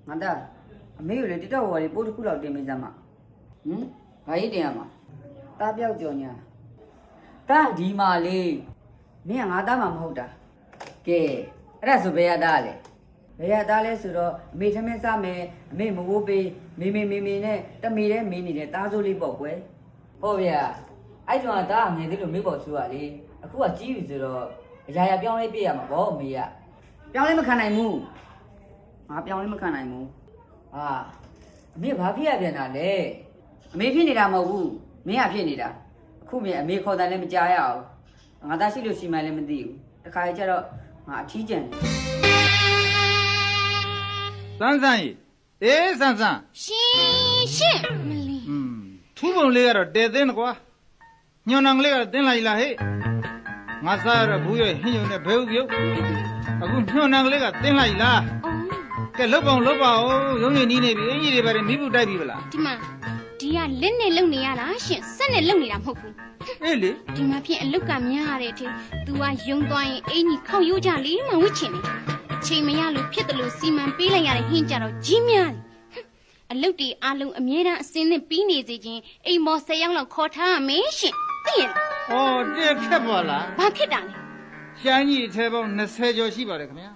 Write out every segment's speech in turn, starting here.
ငါသားအမေကိုလေတိတော့ဝါလေးပိုးတစ်ခုလောက်တင်ပေးစမ်းမဘာကြီးတင်ရမှာတားပြောက်ကြော်ညာတားဒီမာလေးမင်းကငါသားမှမဟုတ်တာကဲအဲ့ဒါဆိုဘယ်ရသားလဲဘယ်ရသားလဲဆိုတော့အမေထမင်းစားမယ်အမေမဝိုးပေးမေနဲ့တမီတဲ့မင်းနေတဲ့သားစိုးလေးပေါ့ကွယ်ဟုတ်ဗျာအဲ့တော့တားငယ်သေးလို့မေးပေါ်ဆိုရလေအခုကကြီးပြီဆိုတော့အရာရာပြောင်းလဲပြရမှာဗောအမေကပြောင်းလဲမခံနိုင်ဘူးငါပြောင်းလဲမခံနိုင်ဘူးဟာအမေဘာဖြစ်ရပြန်တာလဲအမေဖြစ်နေတာမဟုတ်ဘူးမင်းကဖြစ်နေတာအခုမင်းအမေခေါ်တယ်လည်းမကြားရအောင်ငါသားရှိလို့ရှိမှလည်းမသိဘူးတခါကျတော့ငါအထီးကျန်တယ်စန်းစန်းကြီးအေးစန်းစန်းရှင်မလီထူးပုံလေးကတော့တဲသိန်းကွာညွန်နံကလေးကတော့တင်းလိုက်လားဟဲ့ငါစားရတော့ဘူးရဟင်းယုံနဲ့ဘဲဥပြုတ်အခုညွန်နံကလေးကတင်းလိုက်လားကဲလုတ်ပါဦးရုံးရင်နီးနေပြီအင်ကြီးတွေပဲမိဘူးတိုက်ပြီဗလားဒီမှာဒီကလက်နဲ့လုံနေရတာရှင်စက်နဲ့လုံနေတာမဟုတ်ဘူးအေးလေဒီမှာဖြင့်အလုတ်ကများရတဲ့အထိ तू ကယုံသွားရင်အင်ကြီးခေါက်ရိုးကြလေးမှဝစ်ချင်တယ်အချိန်မရလို့ဖြစ်တယ်လို့စီမံပေးလိုက်ရတဲ့ဟင်းကြတော့ကြီးများတယ်အလုတ်တီအလုံးအမြဲတမ်းအစင်းနဲ့ပြီးနေစေခြင်းအိမ်မော်10ယောက်လောက်ခေါ်ထားရမယ်ရှင်သိရလားဩတက်ခက်ပါလားဘာဖြစ်တာလဲရှမ်းကြီးအထဲပေါင်း20ကျော်ရှိပါတယ်ခင်ဗျာ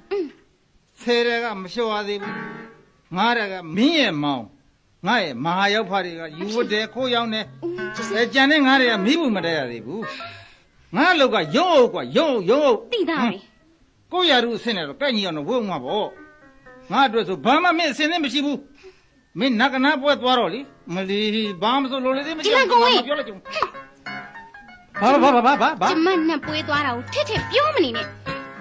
10တဲ့ကမလျှော့ရသေးဘူး9တဲ့ကမင်းရဲ့မောင်ငါရဲ့မဟာရောက်ဖားတွေကယူဝတ်တယ်ခိုးရောက်တယ်ကြံတဲ့9တွေကမိဘူးမတတ်ရသေးဘူးငါအလောက်ကရုံးအုပ်ကွာရုံးအုပ်သိတာပဲကိုရရုအဆင်းနဲ့တော့ကိုက်ညီအောင်တော့ဝုံမှာပေါ့ငါအတွက်ဆိုဘာမှမင်းအဆင်းနဲ့မရှိဘူးမင်းနကနာပွဲသွားတော့လေမလီဘာမှမဆိုလို့လေမရှိဘူးပြောလိုက်ကြုံဘာကျမနဲ့ပွဲသွားတာကိုထစ်ပြောမနေနဲ့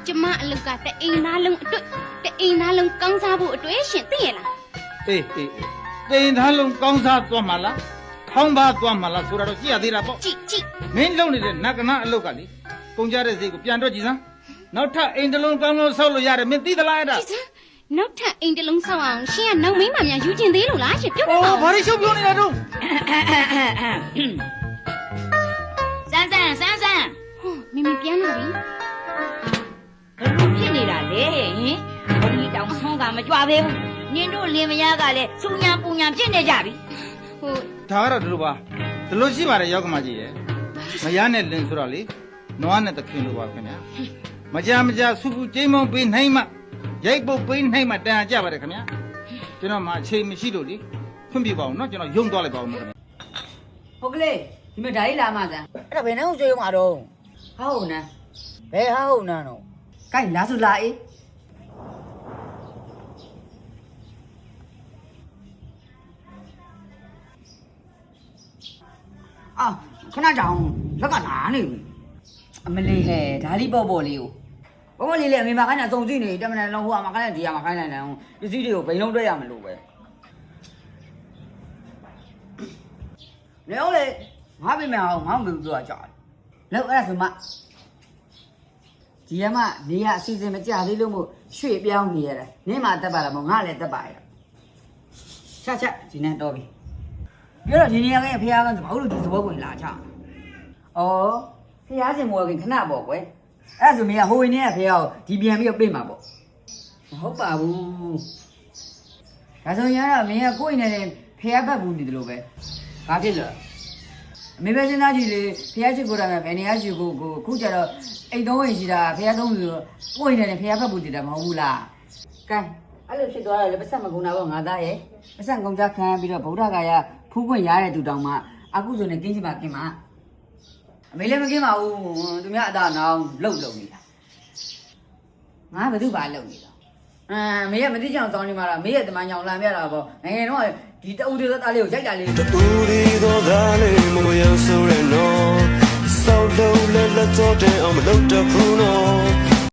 ကျမအလုတ်ကတအိမ်သားလုံးအတွက်တအိမ်သားလုံးကောင်းစားဖို့အတွက်ရှင်သိရလားအေးတိမ်သားလုံးကောင်းစားသွားမှာလားခေါင်းပါသွားမှာလားဆိုတာတော့ကြည့်ရသေးတာပေါ့ကြည့်မင်းလုံနေတဲ့နကနာအလုတ်ကလေကုန်ကြတဲ့စိတ်ကိုပြန်တော့ကြည့်စမ်းနောက်ထပ်အိမ်တစ်လုံးကောင်းဆောက်လို့ရတယ်မင်းသိသလားအဲ့ဒါနောက်ထပ်အိမ်တစ်လုံးဆောက်အောင်ရှင်ကနောက်မိန်းမများယူကျင်သေးလို့လားရှင်ပြောပြပါဦးဘာလို့ရှုပ်ပြောနေတာတော့စန်းဟောမိမိပြန်လာပြီဘယ်လိုဖြစ်နေတာလဲဟင်ဘုံကြီးတောင်ဆုံးကမကြွသေးဘူးနင်တို့လင်မယားကလည်းစူညာပူညာဖြစ်နေကြပြီဒါကတော့ဒီလိုပါဒီလိုရှိပါတယ်ရောက်ကမကြီးရဲ့မယားနဲ့လင်ဆိုတော့လေနွားနဲ့သခင်လိုပါခင်ဗျာမကြဆူပူကျိမ်းမောင်းပေးနိုင်မှရိုက်ပုတ်ပေးနိုင်မှတန်ကြပါတယ်ခင်ဗျာကျွန်တော်မှအချိန်မရှိလို့လေခွင့်ပြပါအောင်နော်ကျွန်တော်ယုံသွားလိုက်ပါဦးနော်ဟုတ်ကလေးဒီမှာဓာတ်လာမှစမ်းအဲ့ဒါဘယ်နှောင်းကျွေးမှာတော့ဟာဟုတ်နန်းဘယ်ဟာဟုတ်နန်းတော့ကိုင်လာစုလာအေးအာခဏကြောင်လက်ကလာနေပြီအမလေးဟဲ့ဓာလီပေါ့လေးကိုဘောလေးလေအမေမခိုင်းတာစုံကြည့်နေတမန်လုံးဟိုကမခိုင်းတဲ့ဒီကမခိုင်းနိုင်တယ်ပစ္စည်းတွေကိုဘိန်းလုံးတွဲရမလို့ပဲလေအောင်လေငါပြင်မအောင်ငါမပြောကြတယ်လောက်အဲ့ဒါဆိုမှဒီကမှနေရအစီအစဉ်မကြသေးလို့မို့ရွှေ့ပြောင်းနေရတယ်နင်းမှတက်ပါလားမငါလည်းတက်ပါရချက်ဒီနဲ့တော့ပြီပြောတော့ဒီနေရာကဖះကဘာလို့ဒီသဘောကိုလာချဩဖះစင်မောခင်ခဏပေါ့ကွယ်အဲ့ဆိုမင်းကဟိုဝင်နေရဖះကိုဒီပြန်ပြီးတော့ပြေးမှာပေါ့မဟုတ်ပါဘူးဒါဆိုရင်တော့မင်းကကိုယ့်နေနဲ့ဖះဘက်ဘူးနေတယ်လို့ပဲဘာဖြစ်လဲအမေပဲစဉ်းစားကြည့်လေဖះချစ်ကိုရမယ်ဘယ်နေရာချစ်ကိုခုကျတော့အိမ်သုံးဝင်ရှိတာဖះသုံးဆိုကိုယ့်နေနဲ့ဖះဘက်ဘူးတည်တာမဟုတ်ဘူးလားကဲအဲ့လိုဖြစ်သွားတယ်လေပတ်စံမကုန်းတာပေါ့ငါသားရဲ့ပတ်စံကုန်းကြခံပြီးတော့ဗုဒ္ဓဂါယဖူးခွင့်ရတဲ့သူတောင်မှအခုဆိုနေကင်းချင်ပါကင်းပါအမေလည်းမကင်းပါဘူးသူများအသာနောင်လှုပ်နေတာငါဘယ်သူပါလှုပ်နေတာမေကမသိချင်အောင်စောင်းနေမှာလားမေရဲ့တမန်ညောင်လာမြတာပေါ့နိုင်ငံတော့ဒီတူတူသားလေးကိုရိုက်တာလေးတူဒီတော့သားလေးမမရောက်ဆိုရနော်စောက်လုံးလက်လက်တော့တဲ့အောင်မလုပ်တော့ဘူးနော်